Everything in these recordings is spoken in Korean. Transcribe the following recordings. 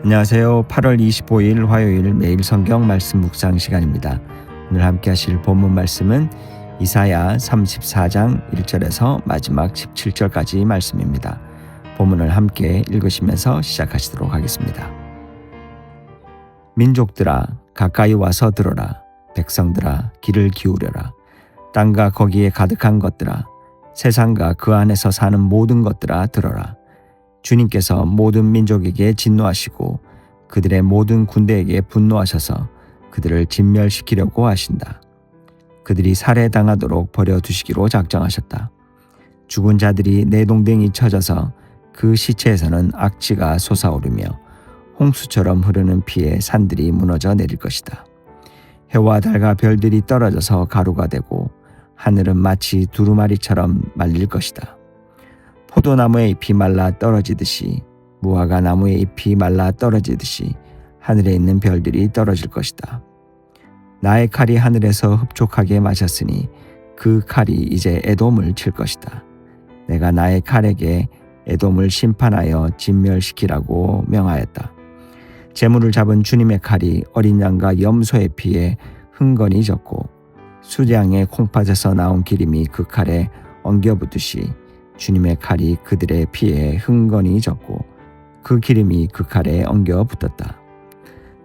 안녕하세요. 8월 25일 화요일 매일 성경 말씀 묵상 시간입니다. 오늘 함께 하실 본문 말씀은 이사야 34장 1절에서 마지막 17절까지 말씀입니다. 본문을 함께 읽으시면서 시작하시도록 하겠습니다. 민족들아 가까이 와서 들어라. 백성들아 귀를 기울여라. 땅과 거기에 가득한 것들아, 세상과 그 안에서 사는 모든 것들아 들어라. 주님께서 모든 민족에게 진노하시고 그들의 모든 군대에게 분노하셔서 그들을 진멸시키려고 하신다. 그들이 살해당하도록 버려두시기로 작정하셨다. 죽은 자들이 내동댕이 쳐져서 그 시체에서는 악취가 솟아오르며 홍수처럼 흐르는 피에 산들이 무너져 내릴 것이다. 해와 달과 별들이 떨어져서 가루가 되고 하늘은 마치 두루마리처럼 말릴 것이다. 포도나무의 잎이 말라 떨어지듯이, 무화과 나무의 잎이 말라 떨어지듯이 하늘에 있는 별들이 떨어질 것이다. 나의 칼이 하늘에서 흡족하게 마셨으니 그 칼이 이제 에돔을 칠 것이다. 내가 나의 칼에게 에돔을 심판하여 진멸시키라고 명하였다. 재물을 잡은 주님의 칼이 어린 양과 염소의 피에 흥건히 졌고 수량의 콩팥에서 나온 기름이 그 칼에 엉겨붙듯이 주님의 칼이 그들의 피에 흥건히 졌고 그 기름이 그 칼에 엉겨 붙었다.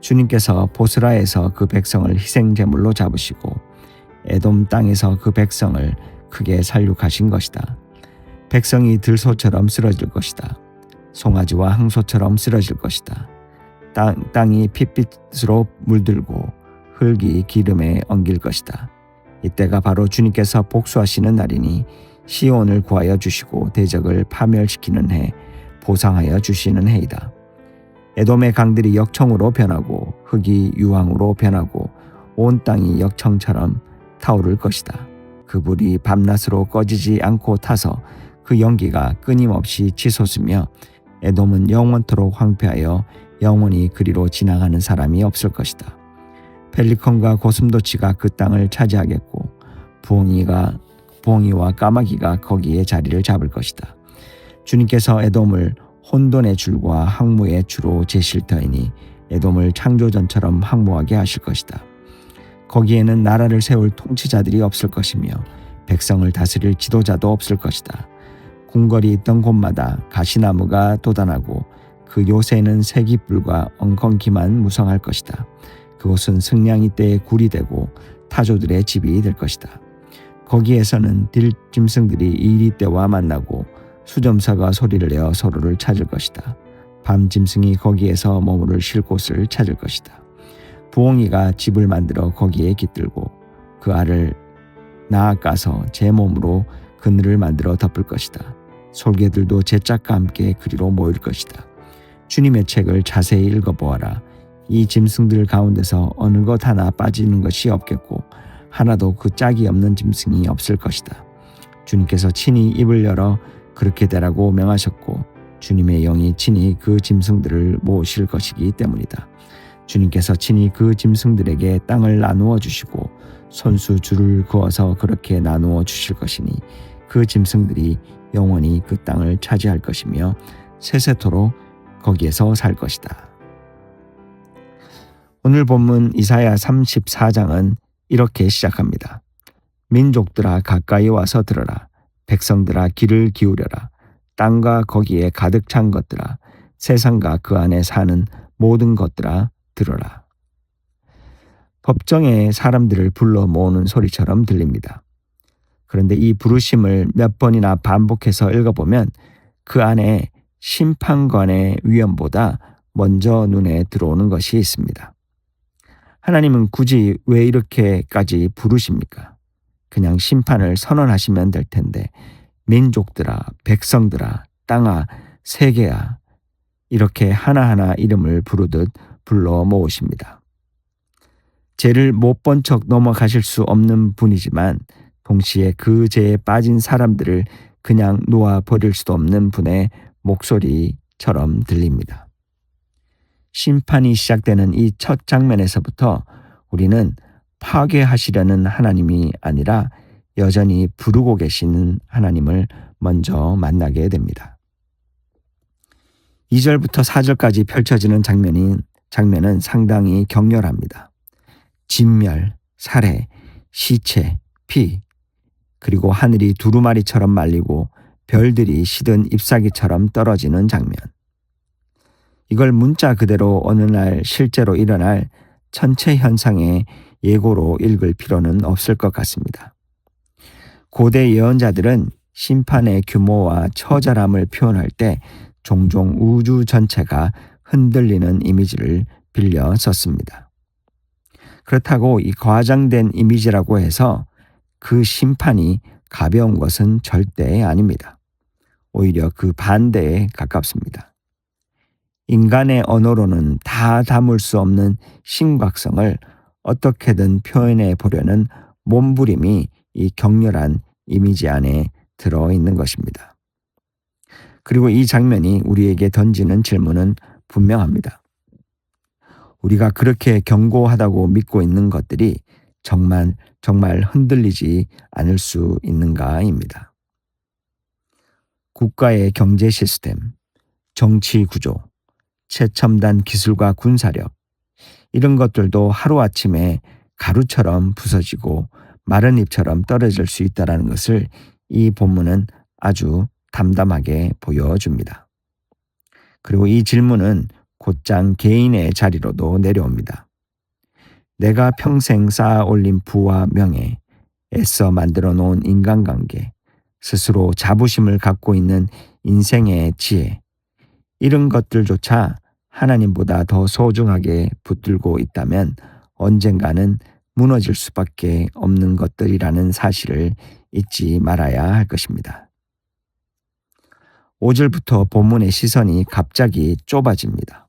주님께서 보스라에서 그 백성을 희생제물로 잡으시고 에돔 땅에서 그 백성을 크게 살육하신 것이다. 백성이 들소처럼 쓰러질 것이다. 송아지와 항소처럼 쓰러질 것이다. 땅이 핏빛으로 물들고 흙이 기름에 엉길 것이다. 이때가 바로 주님께서 복수하시는 날이니 시온을 구하여 주시고 대적을 파멸시키는 해, 보상하여 주시는 해이다. 에돔의 강들이 역청으로 변하고 흙이 유황으로 변하고 온 땅이 역청처럼 타오를 것이다. 그 불이 밤낮으로 꺼지지 않고 타서 그 연기가 끊임없이 치솟으며 에돔은 영원토록 황폐하여 영원히 그리로 지나가는 사람이 없을 것이다. 펠리컨과 고슴도치가 그 땅을 차지하겠고 부엉이와 까마귀가 거기에 자리를 잡을 것이다. 주님께서 에돔을 혼돈의 줄과 항무의 주로 재실 터이니 에돔을 창조전처럼 항무하게 하실 것이다. 거기에는 나라를 세울 통치자들이 없을 것이며 백성을 다스릴 지도자도 없을 것이다. 궁궐이 있던 곳마다 가시나무가 돋아나고 그 요새는 세깃불과 엉겅퀴만 무성할 것이다. 그곳은 승냥이 때의 굴이 되고 타조들의 집이 될 것이다. 거기에서는 들짐승들이 이리 때와 만나고 수점사가 소리를 내어 서로를 찾을 것이다. 밤짐승이 거기에서 머무를 쉴 곳을 찾을 것이다. 부엉이가 집을 만들어 거기에 깃들고 그 알을 나아가서 제 몸으로 그늘을 만들어 덮을 것이다. 솔개들도 제 짝과 함께 그리로 모일 것이다. 주님의 책을 자세히 읽어보아라. 이 짐승들 가운데서 어느 것 하나 빠지는 것이 없겠고 하나도 그 짝이 없는 짐승이 없을 것이다. 주님께서 친히 입을 열어 그렇게 되라고 명하셨고 주님의 영이 친히 그 짐승들을 모으실 것이기 때문이다. 주님께서 친히 그 짐승들에게 땅을 나누어 주시고 손수 줄을 그어서 그렇게 나누어 주실 것이니 그 짐승들이 영원히 그 땅을 차지할 것이며 세세토록 거기에서 살 것이다. 오늘 본문 이사야 34장은 이렇게 시작합니다. 민족들아 가까이 와서 들어라. 백성들아 귀를 기울여라. 땅과 거기에 가득 찬 것들아, 세상과 그 안에 사는 모든 것들아 들어라. 법정에 사람들을 불러 모으는 소리처럼 들립니다. 그런데 이 부르심을 몇 번이나 반복해서 읽어보면 그 안에 심판관의 위엄보다 먼저 눈에 들어오는 것이 있습니다. 하나님은 굳이 왜 이렇게까지 부르십니까? 그냥 심판을 선언하시면 될 텐데 민족들아, 백성들아, 땅아, 세계야 이렇게 하나하나 이름을 부르듯 불러 모으십니다. 죄를 못 본 척 넘어가실 수 없는 분이지만 동시에 그 죄에 빠진 사람들을 그냥 놓아 버릴 수도 없는 분의 목소리처럼 들립니다. 심판이 시작되는 이 첫 장면에서부터 우리는 파괴하시려는 하나님이 아니라 여전히 부르고 계시는 하나님을 먼저 만나게 됩니다. 2절부터 4절까지 펼쳐지는 장면은 상당히 격렬합니다. 진멸, 살해, 시체, 피, 그리고 하늘이 두루마리처럼 말리고 별들이 시든 잎사귀처럼 떨어지는 장면. 이걸 문자 그대로 어느 날 실제로 일어날 천체 현상의 예고로 읽을 필요는 없을 것 같습니다. 고대 예언자들은 심판의 규모와 처절함을 표현할 때 종종 우주 전체가 흔들리는 이미지를 빌려 썼습니다. 그렇다고 이 과장된 이미지라고 해서 그 심판이 가벼운 것은 절대 아닙니다. 오히려 그 반대에 가깝습니다. 인간의 언어로는 다 담을 수 없는 심각성을 어떻게든 표현해 보려는 몸부림이 이 격렬한 이미지 안에 들어있는 것입니다. 그리고 이 장면이 우리에게 던지는 질문은 분명합니다. 우리가 그렇게 견고하다고 믿고 있는 것들이 정말 흔들리지 않을 수 있는가입니다. 국가의 경제 시스템, 정치 구조, 최첨단 기술과 군사력, 이런 것들도 하루아침에 가루처럼 부서지고 마른 잎처럼 떨어질 수 있다는 것을 이 본문은 아주 담담하게 보여줍니다. 그리고 이 질문은 곧장 개인의 자리로도 내려옵니다. 내가 평생 쌓아 올린 부와 명예, 애써 만들어 놓은 인간관계, 스스로 자부심을 갖고 있는 인생의 지혜, 이런 것들조차 하나님보다 더 소중하게 붙들고 있다면 언젠가는 무너질 수밖에 없는 것들이라는 사실을 잊지 말아야 할 것입니다. 5절부터 본문의 시선이 갑자기 좁아집니다.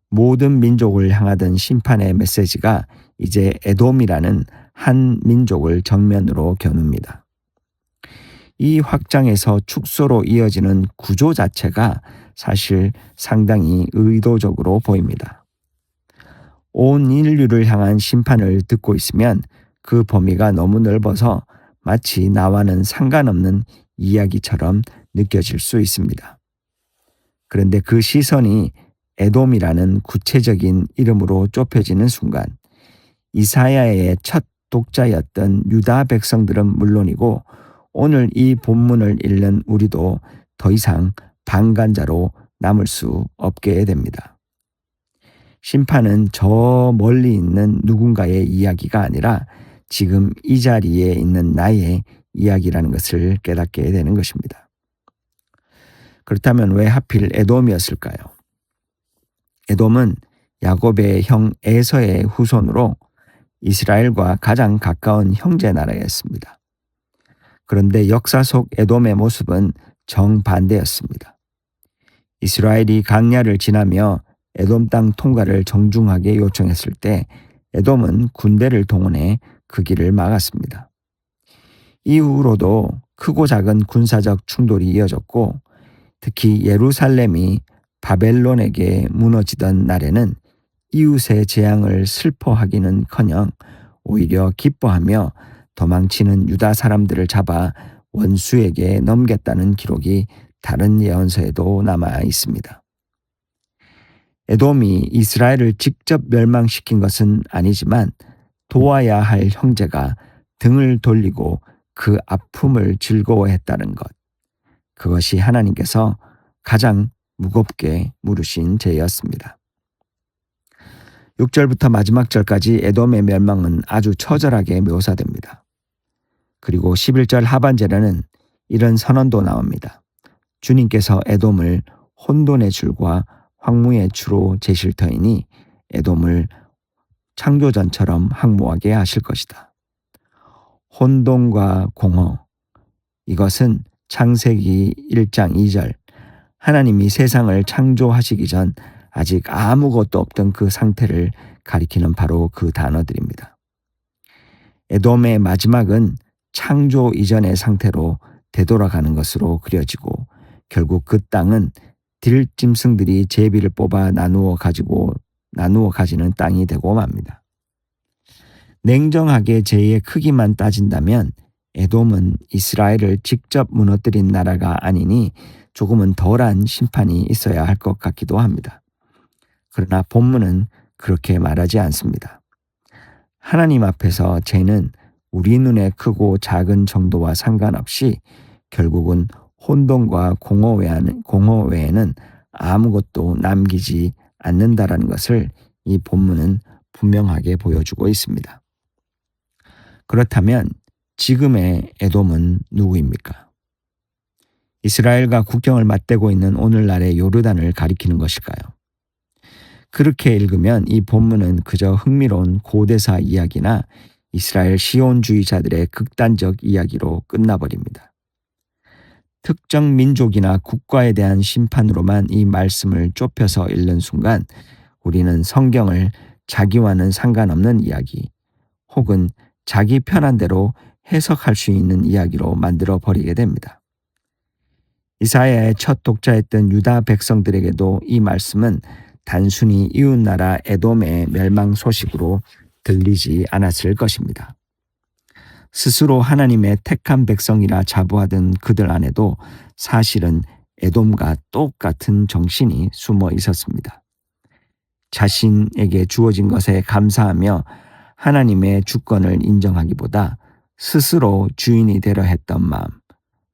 모든 민족을 향하던 심판의 메시지가 이제 에돔이라는 한 민족을 정면으로 겨눕니다. 이 확장에서 축소로 이어지는 구조 자체가 사실 상당히 의도적으로 보입니다. 온 인류를 향한 심판을 듣고 있으면 그 범위가 너무 넓어서 마치 나와는 상관없는 이야기처럼 느껴질 수 있습니다. 그런데 그 시선이 에돔이라는 구체적인 이름으로 좁혀지는 순간 이사야의 첫 독자였던 유다 백성들은 물론이고 오늘 이 본문을 읽는 우리도 더 이상 방관자로 남을 수 없게 됩니다. 심판은 저 멀리 있는 누군가의 이야기가 아니라 지금 이 자리에 있는 나의 이야기라는 것을 깨닫게 되는 것입니다. 그렇다면 왜 하필 에돔이었을까요? 에돔은 야곱의 형 에서의 후손으로 이스라엘과 가장 가까운 형제 나라였습니다. 그런데 역사 속 에돔의 모습은 정반대였습니다. 이스라엘이 광야를 지나며 에돔 땅 통과를 정중하게 요청했을 때 에돔은 군대를 동원해 그 길을 막았습니다. 이후로도 크고 작은 군사적 충돌이 이어졌고 특히 예루살렘이 바벨론에게 무너지던 날에는 이웃의 재앙을 슬퍼하기는커녕 오히려 기뻐하며 도망치는 유다 사람들을 잡아 원수에게 넘겼다는 기록이 다른 예언서에도 남아 있습니다. 에돔이 이스라엘을 직접 멸망시킨 것은 아니지만 도와야 할 형제가 등을 돌리고 그 아픔을 즐거워했다는 것, 그것이 하나님께서 가장 무겁게 물으신 죄였습니다. 6절부터 마지막 절까지 에돔의 멸망은 아주 처절하게 묘사됩니다. 그리고 11절 하반절에는 이런 선언도 나옵니다. 주님께서 에돔을 혼돈의 줄과 황무의 추로 재실 터이니 에돔을 창조전처럼 항모하게 하실 것이다. 혼돈과 공허, 이것은 창세기 1장 2절 하나님이 세상을 창조하시기 전 아직 아무것도 없던 그 상태를 가리키는 바로 그 단어들입니다. 에돔의 마지막은 창조 이전의 상태로 되돌아가는 것으로 그려지고 결국 그 땅은 들짐승들이 제비를 뽑아 나누어 가지는 땅이 되고 맙니다. 냉정하게 죄의 크기만 따진다면 에돔은 이스라엘을 직접 무너뜨린 나라가 아니니 조금은 덜한 심판이 있어야 할 것 같기도 합니다. 그러나 본문은 그렇게 말하지 않습니다. 하나님 앞에서 죄는 우리 눈에 크고 작은 정도와 상관없이 결국은 혼돈과 공허 외에는 아무것도 남기지 않는다라는 것을 이 본문은 분명하게 보여주고 있습니다. 그렇다면 지금의 에돔은 누구입니까? 이스라엘과 국경을 맞대고 있는 오늘날의 요르단을 가리키는 것일까요? 그렇게 읽으면 이 본문은 그저 흥미로운 고대사 이야기나 이스라엘 시온주의자들의 극단적 이야기로 끝나버립니다. 특정 민족이나 국가에 대한 심판으로만 이 말씀을 좁혀서 읽는 순간 우리는 성경을 자기와는 상관없는 이야기 혹은 자기 편한 대로 해석할 수 있는 이야기로 만들어 버리게 됩니다. 이사야의 첫 독자였던 유다 백성들에게도 이 말씀은 단순히 이웃나라 에돔의 멸망 소식으로 들리지 않았을 것입니다. 스스로 하나님의 택한 백성이라 자부하던 그들 안에도 사실은 에돔과 똑같은 정신이 숨어 있었습니다. 자신에게 주어진 것에 감사하며 하나님의 주권을 인정하기보다 스스로 주인이 되려 했던 마음,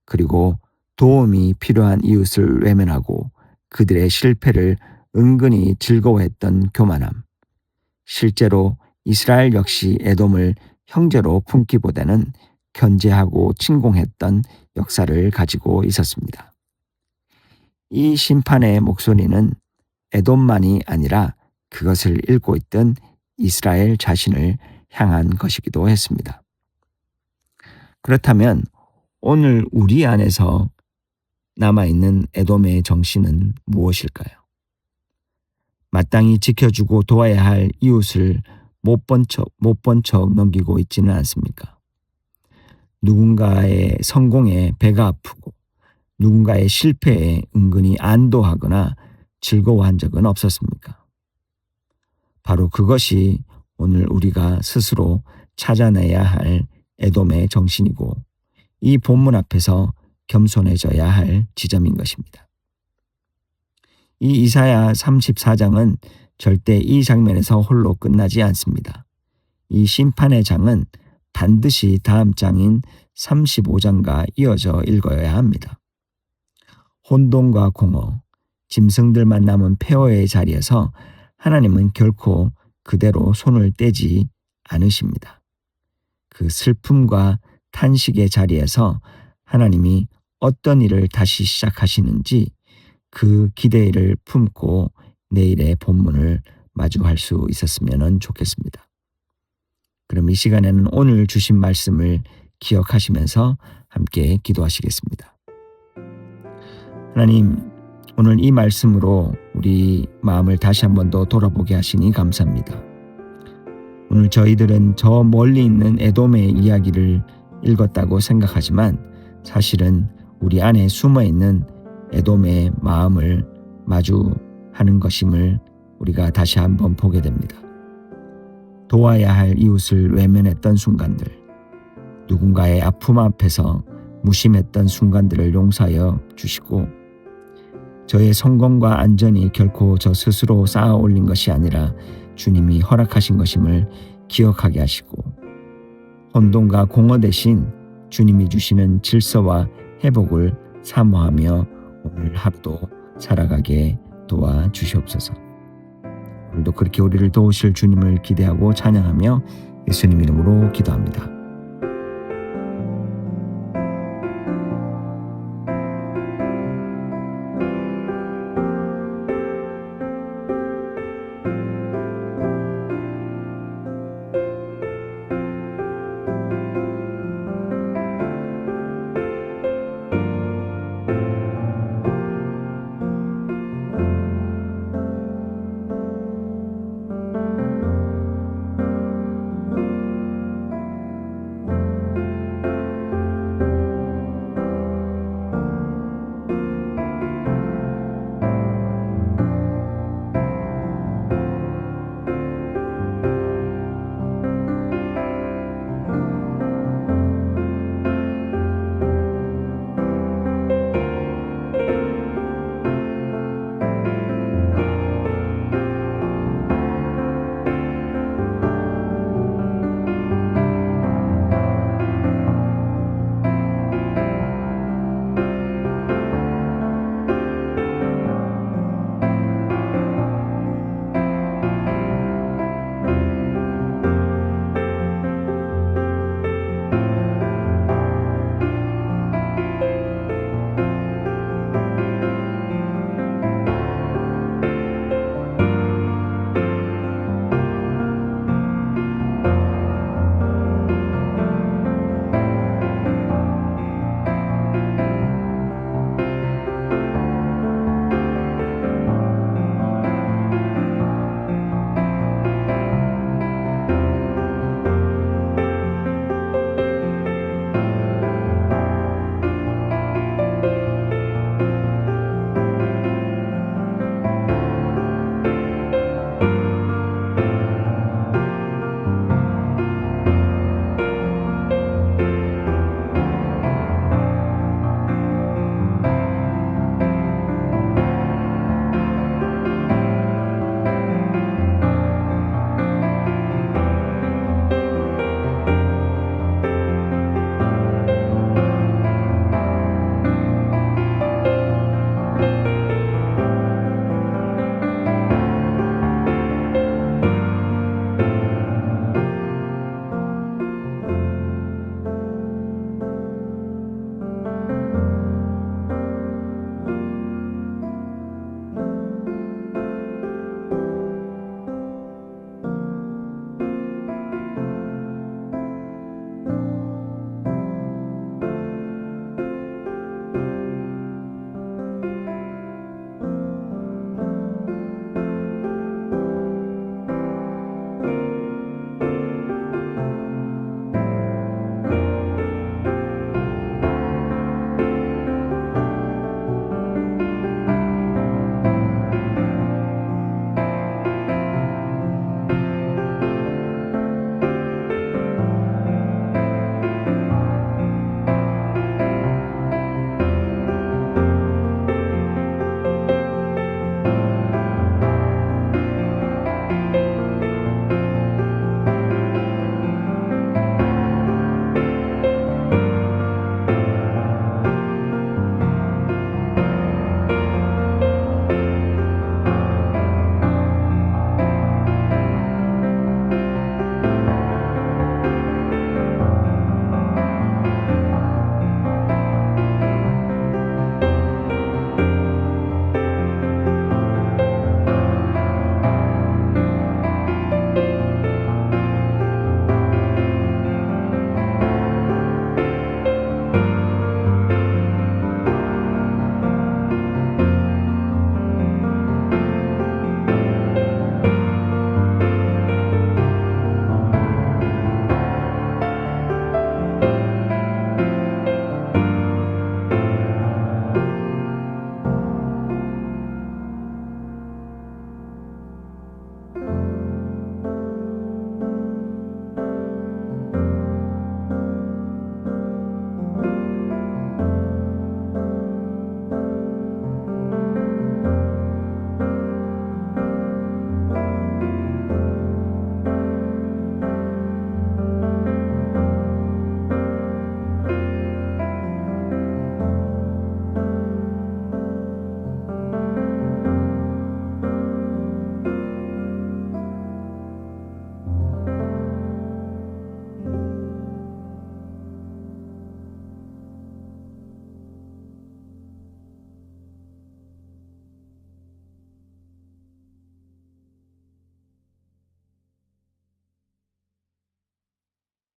그리고 도움이 필요한 이웃을 외면하고 그들의 실패를 은근히 즐거워했던 교만함. 실제로 이스라엘 역시 에돔을 형제로 품기보다는 견제하고 침공했던 역사를 가지고 있었습니다. 이 심판의 목소리는 에돔만이 아니라 그것을 읽고 있던 이스라엘 자신을 향한 것이기도 했습니다. 그렇다면 오늘 우리 안에서 남아있는 에돔의 정신은 무엇일까요? 마땅히 지켜주고 도와야 할 이웃을 못 본 척 넘기고 있지는 않습니까? 누군가의 성공에 배가 아프고 누군가의 실패에 은근히 안도하거나 즐거워한 적은 없었습니까? 바로 그것이 오늘 우리가 스스로 찾아내야 할 에돔의 정신이고 이 본문 앞에서 겸손해져야 할 지점인 것입니다. 이 이사야 34장은 절대 이 장면에서 홀로 끝나지 않습니다. 이 심판의 장은 반드시 다음 장인 35장과 이어져 읽어야 합니다. 혼돈과 공허, 짐승들만 남은 폐허의 자리에서 하나님은 결코 그대로 손을 떼지 않으십니다. 그 슬픔과 탄식의 자리에서 하나님이 어떤 일을 다시 시작하시는지 그 기대를 품고 내일의 본문을 마주할 수 있었으면 좋겠습니다. 그럼 이 시간에는 오늘 주신 말씀을 기억하시면서 함께 기도하시겠습니다. 하나님, 오늘 이 말씀으로 우리 마음을 다시 한 번 더 돌아보게 하시니 감사합니다. 오늘 저희들은 저 멀리 있는 에돔의 이야기를 읽었다고 생각하지만 사실은 우리 안에 숨어있는 에돔의 마음을 마주하는 것임을 우리가 다시 한번 보게 됩니다. 도와야 할 이웃을 외면했던 순간들, 누군가의 아픔 앞에서 무심했던 순간들을 용서하여 주시고 저의 성공과 안전이 결코 저 스스로 쌓아 올린 것이 아니라 주님이 허락하신 것임을 기억하게 하시고 혼돈과 공허 대신 주님이 주시는 질서와 회복을 사모하며 오늘 하루도 살아가게 도와주시옵소서. 오늘도 그렇게 우리를 도우실 주님을 기대하고 찬양하며 예수님 이름으로 기도합니다.